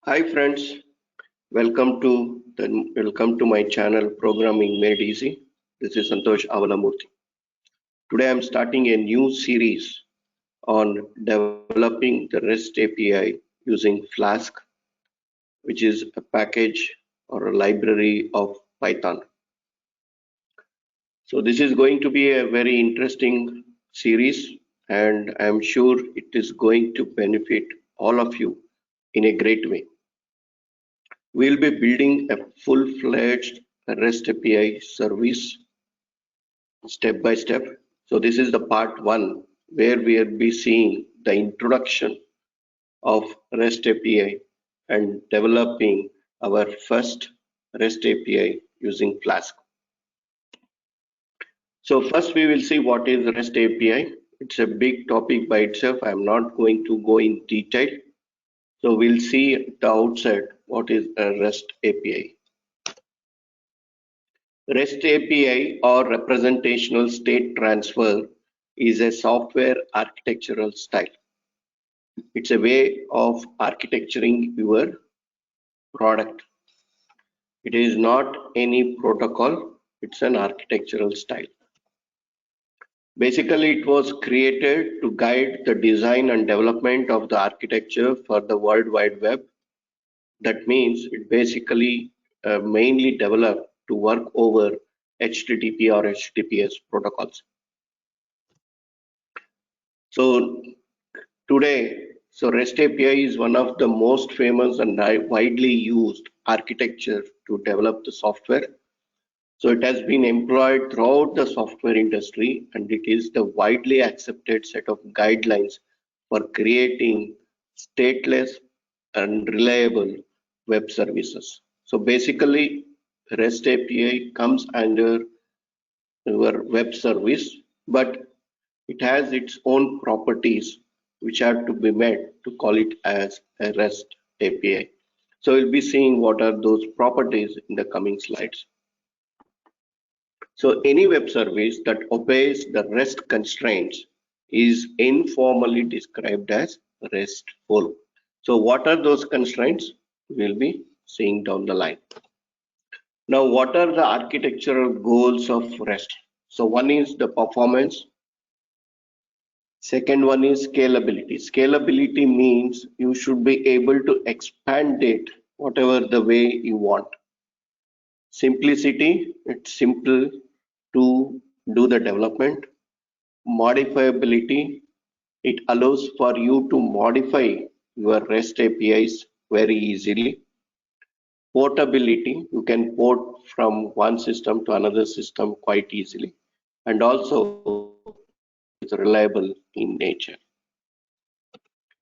Hi friends, welcome to my channel Programming Made Easy. This is Santosh Avalamurthy. Today I'm starting a new series on developing the REST API using Flask, which is a package or a library of Python. So this is going to be a very interesting series and I'm sure it is going to benefit all of you in a great way. We'll be building a full-fledged REST API service step by step. So this is the part one where we will be seeing the introduction of REST API and developing our first REST API using Flask. So first we will see what is REST API. It's a big topic by itself. I'm not going to go in detail. So we'll see at the outset what is a REST API. REST API or representational state transfer is a software architectural style. It's a way of architecturing your product. It is not any protocol, it's an architectural style. Basically, it was created to guide the design and development of the architecture for the World Wide Web. That means it basically mainly developed to work over HTTP or HTTPS protocols. So today, REST API is one of the most famous and widely used architecture to develop the software. So it has been employed throughout the software industry and it is the widely accepted set of guidelines for creating stateless and reliable web services. So basically, REST API comes under your web service, but it has its own properties which are to be met to call it as a REST API. So we'll be seeing what are those properties in the coming slides. So any web service that obeys the REST constraints is informally described as RESTful. So what are those constraints? We'll be seeing down the line. Now, what are the architectural goals of REST? So one is the performance. Second one is scalability. Scalability means you should be able to expand it whatever the way you want. Simplicity, it's simple to do the development. Modifiability, it allows for you to modify your REST APIs very easily. Portability, you can port from one system to another system quite easily. And also it's reliable in nature.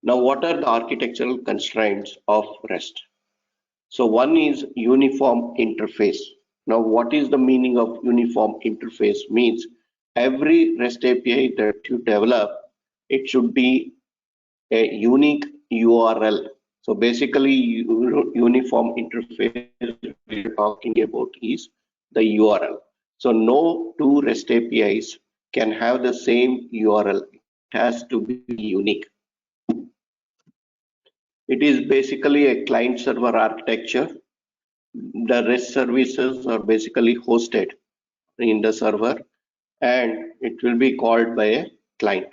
Now, what are the architectural constraints of REST? So one is uniform interface. Now, what is the meaning of uniform interface? Means every REST API that you develop, it should be a unique URL. So basically, uniform interface we're talking about is the URL. So no two REST APIs can have the same URL. It has to be unique. It is basically a client server architecture. The REST services are basically hosted in the server and it will be called by a client.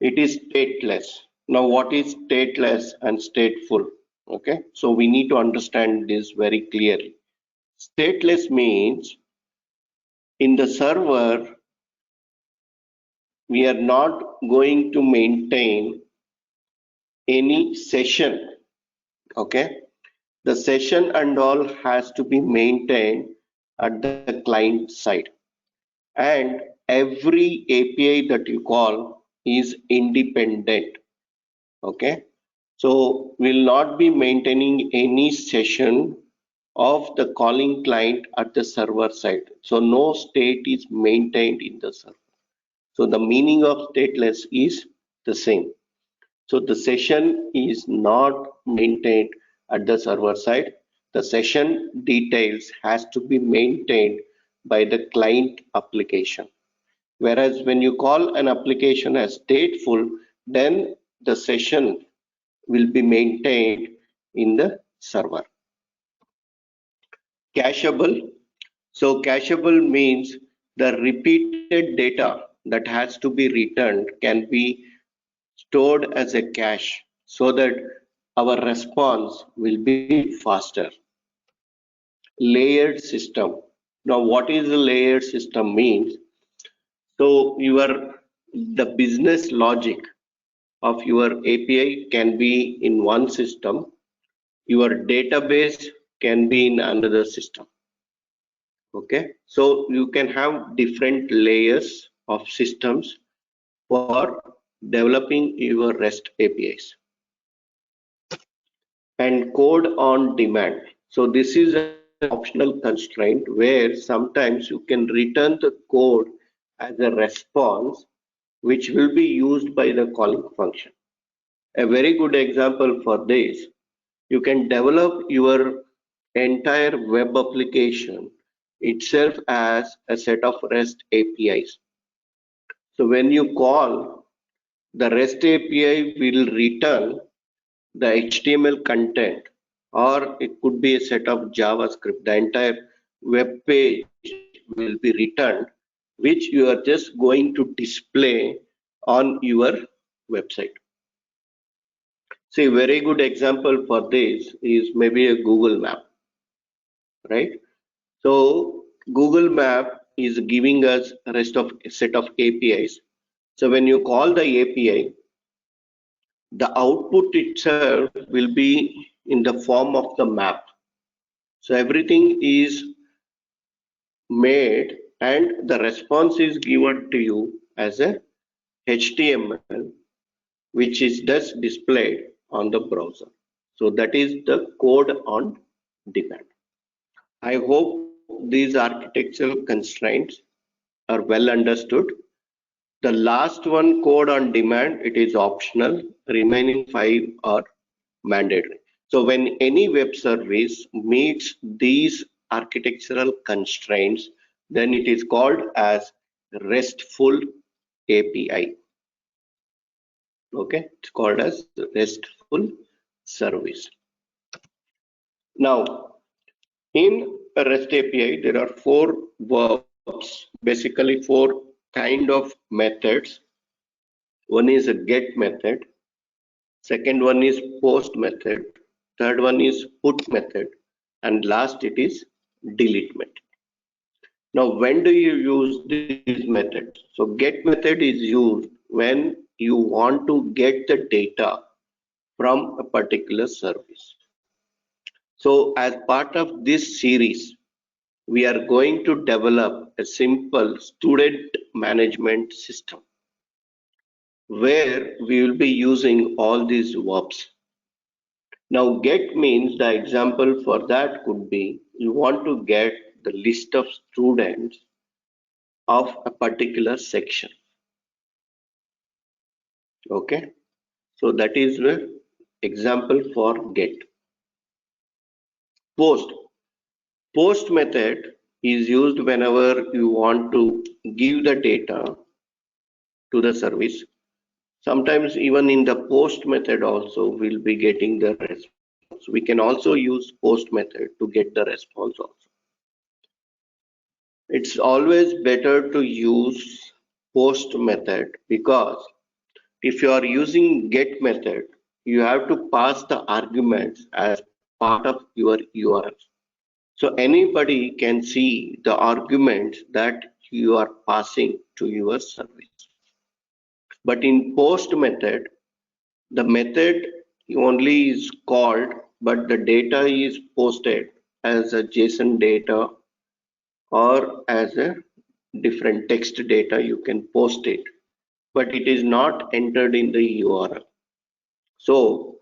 It is stateless. Now, what is stateless and stateful? Okay, so we need to understand this very clearly. Stateless means in the server, we are not going to maintain any session. Okay, the session and all has to be maintained at the client side, and every API that you call is independent. Okay, so we'll not be maintaining any session of the calling client at the server side. So no state is maintained in the server. So the meaning of stateless is the same. So the session is not maintained at the server side. The session details has to be maintained by the client application. Whereas when you call an application as stateful, then the session will be maintained in the server. Cacheable. So cacheable means the repeated data that has to be returned can be stored as a cache so that our response will be faster. Layered system. Now, what is a layered system means? So the business logic of your API can be in one system, your database can be in another system. Okay, so you can have different layers of systems for developing your REST APIs. And code on demand. So this is an optional constraint where sometimes you can return the code as a response which will be used by the calling function. A very good example for this, you can develop your entire web application itself as a set of REST APIs. So when you call, the REST API will return the HTML content, or it could be a set of JavaScript. The entire web page will be returned, which you are just going to display on your website. See, a very good example for this is maybe a Google Map, right? So Google Map is giving us a rest of a set of APIs. So when you call the API, the output itself will be in the form of the map. So everything is made and the response is given to you as a HTML, which is thus displayed on the browser. So that is the code on demand. I hope these architectural constraints are well understood. The last one, code on demand, it is optional. Remaining 5 are mandatory. So when any web service meets these architectural constraints, then it is called as RESTful API. Okay, it's called as RESTful service. Now, in a REST API, there are 4 verbs, basically 4 kind of methods. One is a get method, second one is post method, third one is put method, and last it is delete method. Now, when do you use these methods? So get method is used when you want to get the data from a particular service. So as part of this series, we are going to develop a simple student management system where we will be using all these verbs. Now get means the example for that could be you want to get the list of students of a particular section. Okay, so that is the example for get. Post method is used whenever you want to give the data to the service. Sometimes even in the post method also we'll be getting the response. We can also use post method to get the response also. It's always better to use post method because if you are using get method, you have to pass the arguments as part of your URL. So anybody can see the arguments that you are passing to your service. But in post method, the method only is called, but the data is posted as a JSON data or as a different text data. You can post it, but it is not entered in the URL. So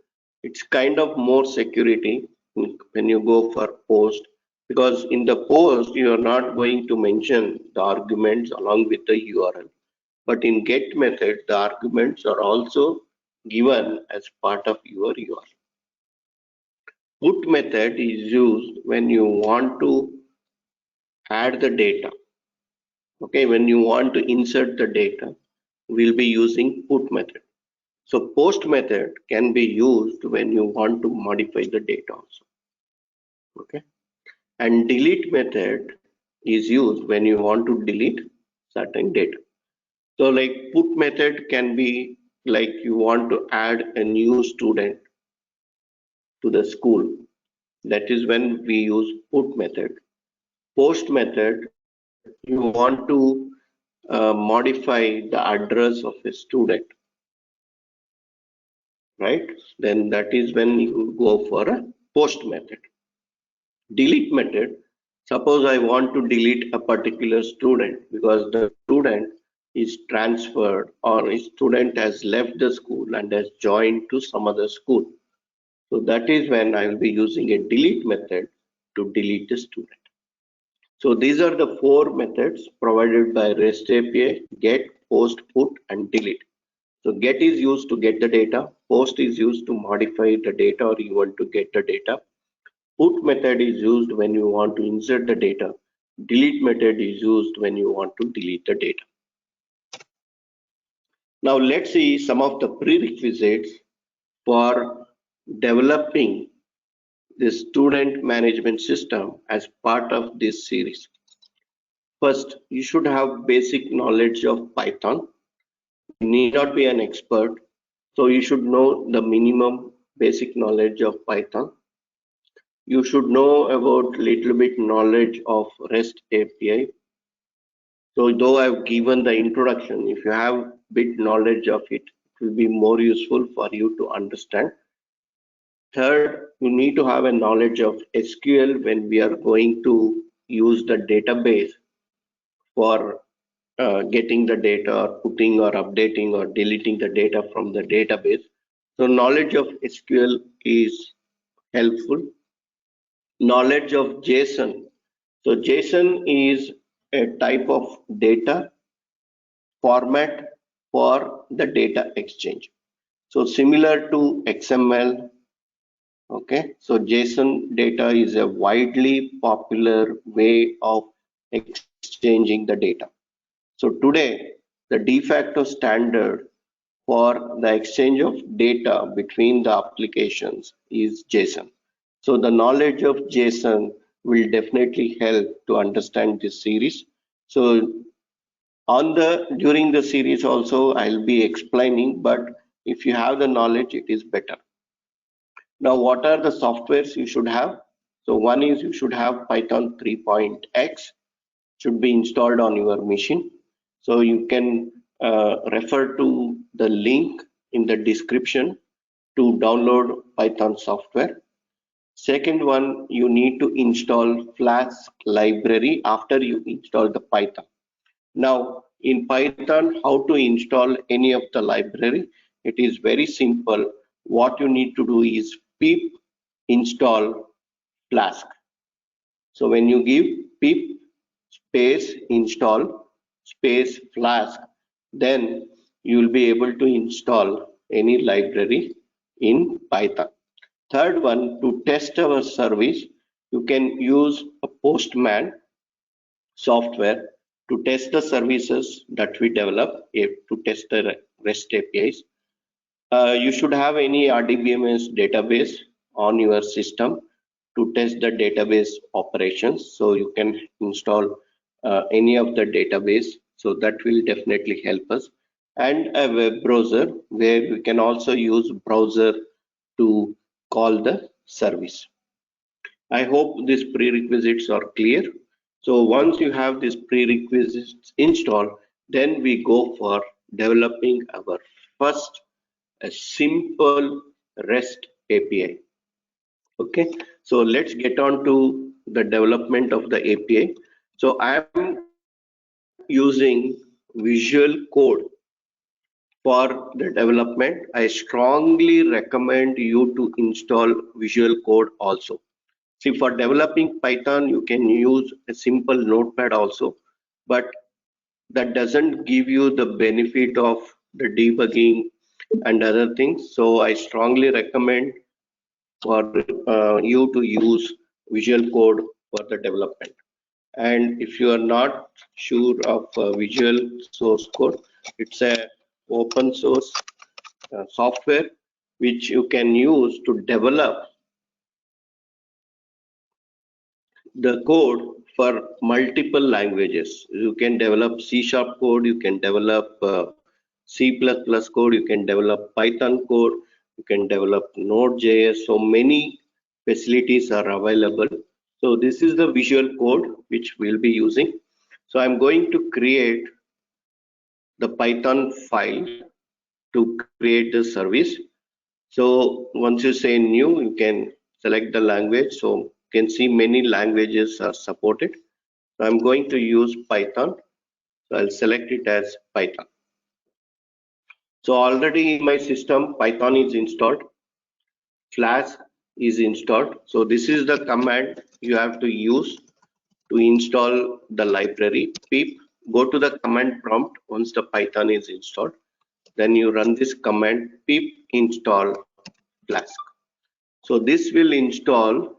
it's kind of more security when you go for post, because in the post you are not going to mention the arguments along with the URL. But in get method, the arguments are also given as part of your URL. Put method is used when you want to add the data. Okay, when you want to insert the data, we'll be using put method. So post method can be used when you want to modify the data also. Okay. And delete method is used when you want to delete certain data. So like put method can be like you want to add a new student to the school. That is when we use put method. Post method, you want to modify the address of a student, right? Then that is when you go for a post method. Delete method, suppose I want to delete a particular student because the student is transferred or a student has left the school and has joined to some other school. So that is when I will be using a delete method to delete the student. So these are the four methods provided by REST API: get, post, put, and delete. So get is used to get the data, post is used to modify the data or you want to get the data, put method is used when you want to insert the data, delete method is used when you want to delete the data. Now let's see some of the prerequisites for developing the student management system as part of this series. First, you should have basic knowledge of Python. You need not be an expert, so you should know the minimum basic knowledge of Python. You should know about little bit knowledge of REST API. So though I've given the introduction, if you have bit knowledge of it, it will be more useful for you to understand. Third, you need to have a knowledge of SQL when we are going to use the database for getting the data or putting or updating or deleting the data from the database. So knowledge of SQL is helpful. Knowledge of JSON. So JSON is a type of data format for the data exchange. So similar to XML, okay. So JSON data is a widely popular way of exchanging the data. So today, the de facto standard for the exchange of data between the applications is JSON. So the knowledge of JSON will definitely help to understand this series. So during the series also I'll be explaining, but if you have the knowledge, it is better. Now, what are the softwares you should have? So one is you should have Python 3.x should be installed on your machine. So you can refer to the link in the description to download Python software. Second one, you need to install Flask library after you install the Python. Now, in Python, how to install any of the library? It is very simple. What you need to do is pip install Flask. So when you give pip space install space Flask, then you will be able to install any library in Python. Third one, to test our service, you can use a Postman software to test the services that we develop, to test the REST APIs. You should have any RDBMS database on your system to test the database operations. So you can install any of the database. So that will definitely help us. And a web browser where we can also use browser to call the service. I hope these prerequisites are clear. So once you have these prerequisites installed, then we go for developing our first a simple REST API. Okay, so let's get on to the development of the API. So I am using Visual Code for the development. I strongly recommend you to install Visual Code also. See, for developing Python, you can use a simple notepad also, but that doesn't give you the benefit of the debugging and other things. So I strongly recommend for you to use Visual Code for the development. And if you are not sure of Visual Source Code, it's a open source software which you can use to develop the code for multiple languages. You can develop C# code, you can develop C++ code, you can develop Python code, you can develop Node.js. So many facilities are available. So this is the Visual Code which we'll be using. So I'm going to create the Python file to create the service. So once you say new, you can select the language. So you can see many languages are supported. So I'm going to use Python. So I'll select it as Python. So already in my system, Python is installed. Flask is installed. So this is the command you have to use to install the library. Pip, go to the command prompt once the Python is installed. Then you run this command pip install Flask. So this will install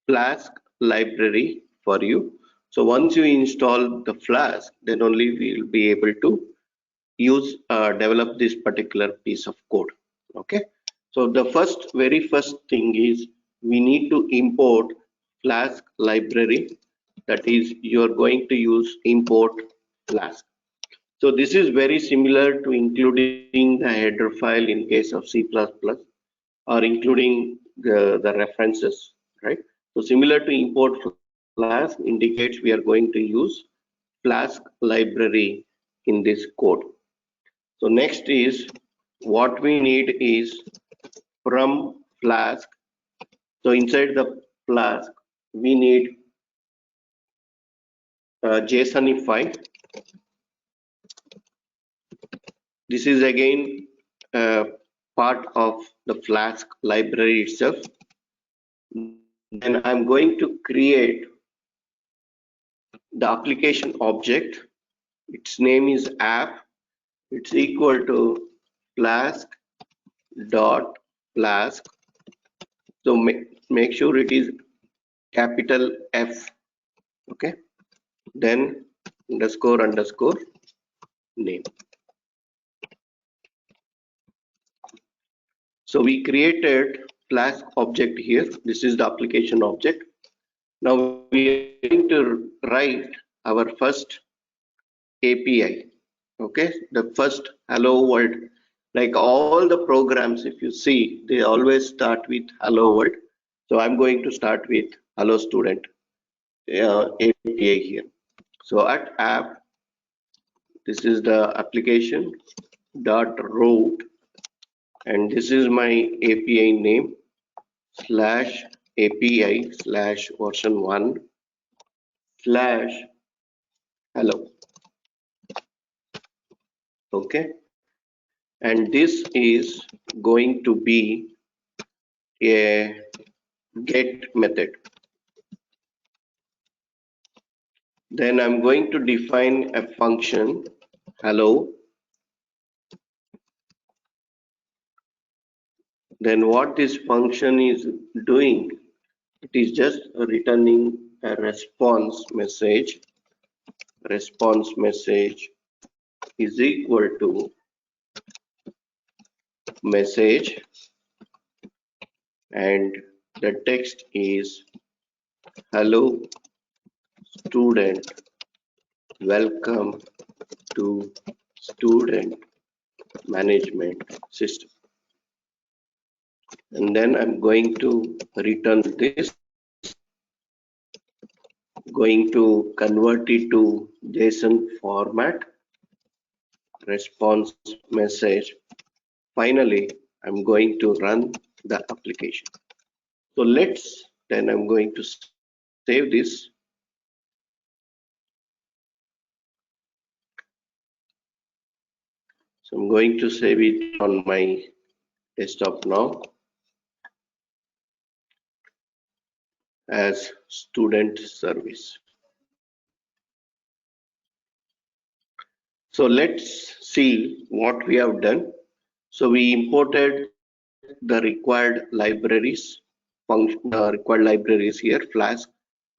Flask library for you. So once you install the Flask, then only we will be able to use develop this particular piece of code. Okay. So the very first thing is we need to import Flask library. That is, you are going to use import Flask. So this is very similar to including the header file in case of C++ or including the references, right? So similar to import Flask indicates we are going to use Flask library in this code. So next is what we need is from Flask. So inside the Flask, we need JSONify. This is again part of the Flask library itself. Then I'm going to create the application object. Its name is app. It's equal to Flask dot Flask. So make sure it is capital F. Okay. Then underscore underscore name. So we created Flask object here. This is the application object. Now we are going to write our first API. Okay, the first hello world. Like all the programs, if you see, they always start with hello world. So I'm going to start with hello student API here. So at app, this is the application dot root, and this is my API name slash API slash version 1 slash hello. Okay, and this is going to be a get method. Then I'm going to define a function hello. Then what this function is doing, it is just returning a response message. Response message is equal to message, and the text is hello student, welcome to student management system. And then I'm going to return this, going to convert it to JSON format, response message. Finally, I'm going to run the application. So then I'm going to save this. So I'm going to save it on my desktop now as student service. So let's see what we have done. So we imported the required libraries, required libraries here, Flask,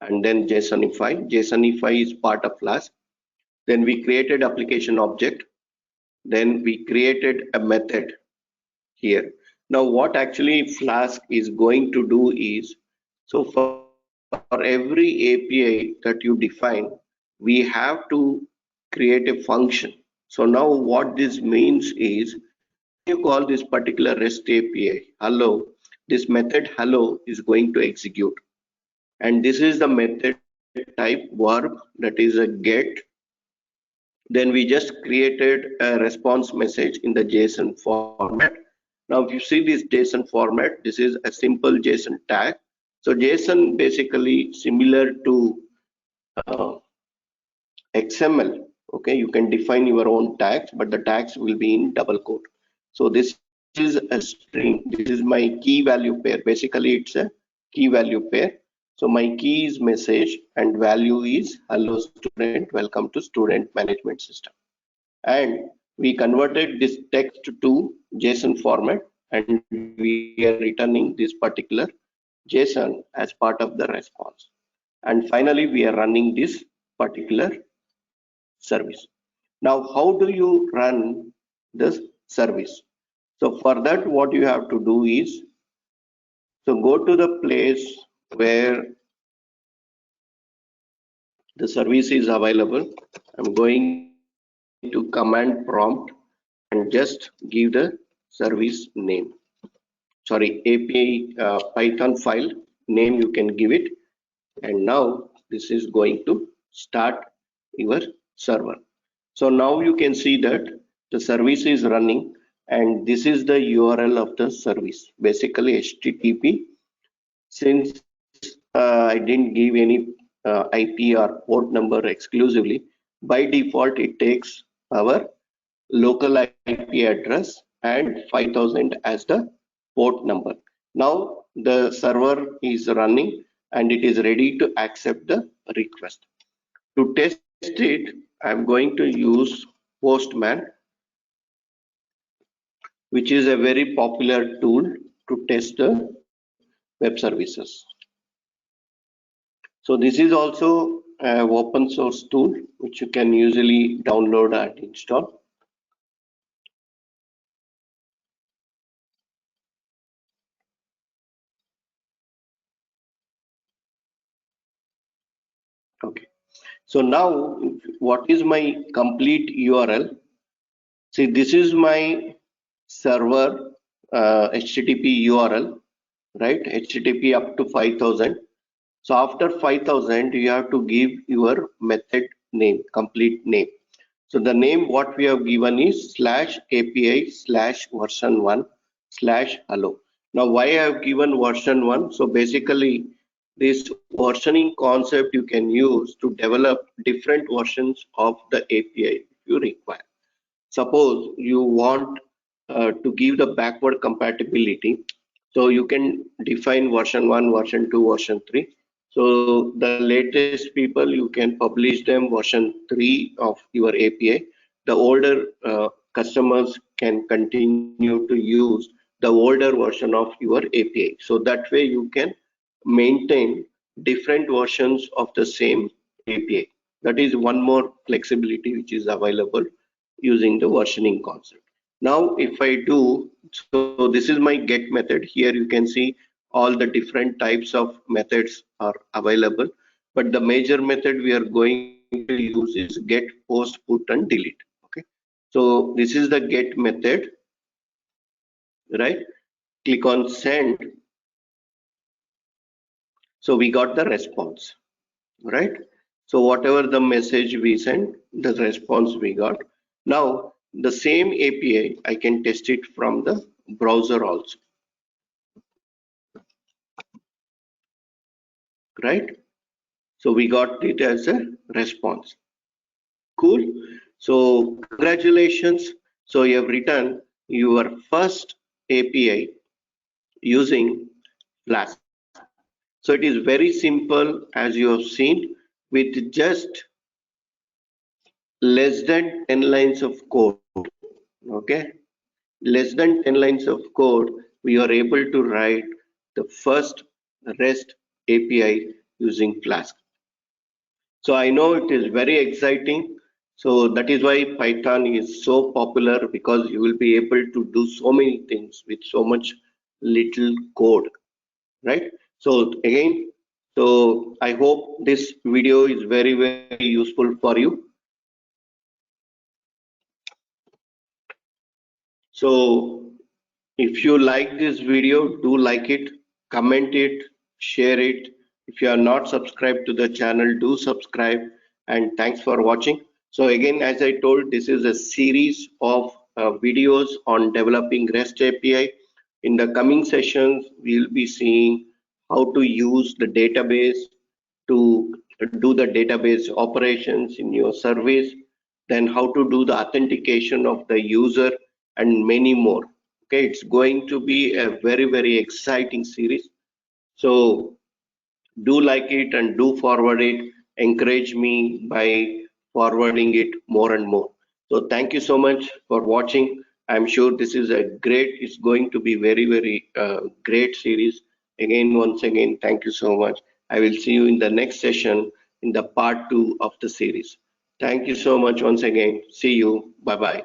and then JSONify. JSONify is part of Flask. Then we created application object. Then we created a method here. Now what actually Flask is going to do is, so for every API that you define, we have to create a function. So now what this means is, when you call this particular REST API hello, this method hello is going to execute, and this is the method type verb, that is a get. Then we just created a response message in the JSON format. Now if you see this JSON format, this is a simple JSON tag. So JSON basically similar to uh, XML. Okay, you can define your own tags, but the tags will be in double quote. So this is a string. This is my key value pair. Basically it's a key value pair. So my key is message and value is hello student, welcome to student management system. And we converted this text to JSON format, and we are returning this particular JSON as part of the response. And finally, we are running this particular service. Now, how do you run this service? So for that, what you have to do is, so go to the place where the service is available. I'm going to command prompt and just give the service name. Sorry, API Python file name you can give it. And now this is going to start your server. So now you can see that the service is running, and this is the URL of the service, basically HTTP. Since I didn't give any IP or port number exclusively, by default it takes our local IP address and 5000 as the port number. Now the server is running and it is ready to accept the request. To test it, I'm going to use Postman, which is a very popular tool to test the web services. So this is also an open source tool which you can usually download and install. Okay. So now what is my complete URL? See, this is my server HTTP URL, right? HTTP up to 5000. So after 5000, you have to give your method name, complete name. So the name what we have given is /API/version1/hello. Now why I have given version 1? So basically this versioning concept you can use to develop different versions of the API if you require. Suppose you want to give the backward compatibility, so you can define version 1, version 2, version 3. So the latest people, you can publish them version 3 of your API. The older customers can continue to use the older version of your API. So that way you can maintain different versions of the same API. That is one more flexibility which is available using the versioning concept. Now if I do, so this is my get method. Here you can see all the different types of methods are available, but the major method we are going to use is get, post, put and delete. Okay, so this is the get method, right? Click on send. So we got the response, right? So whatever the message we send, the response we got. Now the same API I can test it from the browser also, right? So we got it as a response. Cool. So congratulations. So you have written your first API using Flask. So it is very simple, as you have seen, with just less than 10 lines of code. Okay, less than 10 lines of code, we are able to write the first REST API using Flask. So I know it is very exciting. So that is why Python is so popular, because you will be able to do so many things with so much little code, right? So again, so I hope this video is very, very useful for you. So if you like this video, do like it, comment it, share it. If you are not subscribed to the channel, do subscribe, and thanks for watching. So again, as I told, this is a series of videos on developing REST API. In the coming sessions, we'll be seeing how to use the database to do the database operations in your service, then how to do the authentication of the user, and many more. Okay, it's going to be a very, very exciting series. So do like it and do forward it. Encourage me by forwarding it more and more. So thank you so much for watching. I'm sure this is a great, it's going to be very, very great series. Again, once again, thank you so much. I will see you in the next session in the part 2 of the series. Thank you so much once again. See you. Bye bye.